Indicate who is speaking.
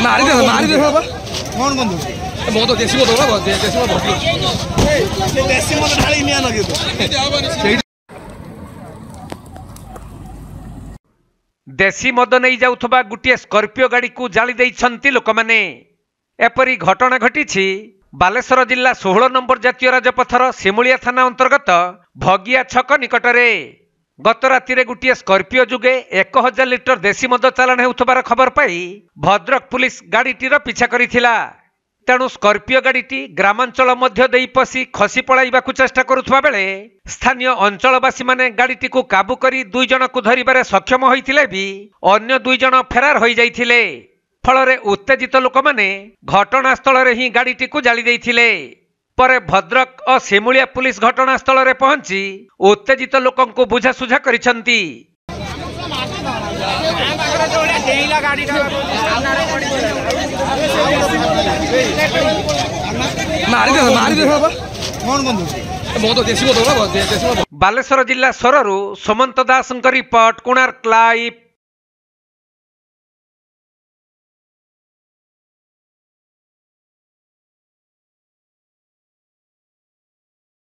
Speaker 1: मारी दे बाबा
Speaker 2: कौन बंधु
Speaker 1: मो तो देसी मत बाबा देसी मत
Speaker 2: देसी मत ढाली निया लगे तो
Speaker 3: देसी मद नहीं जाउथबा गुटिए स्कॉर्पियो गाड़ी को जाली देइछंती लोक माने। एपरी घटना घटी बालेश्वर जिला 16 नंबर जातीय राजपथर सिमुलिया थाना अंतर्गत भगिया छक निकटरे गत राति गोटे स्कॉर्पियो जुगे 1000 लिटर देसी मद चालाण हेउथबार खबर पाई भद्रक पुलिस गाड़ीटीर पिछा करिथिला। तेणु स्कॉर्पियो गाड़ीटी ग्रामांचल मध्य देई पसी खसी पळाइबाकु चेष्टा करुथबा बेले स्थानीय अंचलवासी माने गाड़ीटी को काबू करी 2 जन को धरिबारे सक्षम होइथिले भी अन्य 2 जन फेरार होई जाइथिले। फलरे उत्तेजित लोक माने घटनास्थल रे ही गाड़ीटी को जाली देइथिले। परे भद्रक और सिमुलिया पुलिस घटनास्थल रे पहुंची उत्तेजित लोकन को बुझासुझा करिसंती।
Speaker 1: मारी दे बाबा
Speaker 2: कौन बंधु
Speaker 1: मो तो देसी मत बाबा देसी मत
Speaker 3: बालेश्वर जिला सोररू सुमंत दास रिपोर्ट कोणार्क लाइव।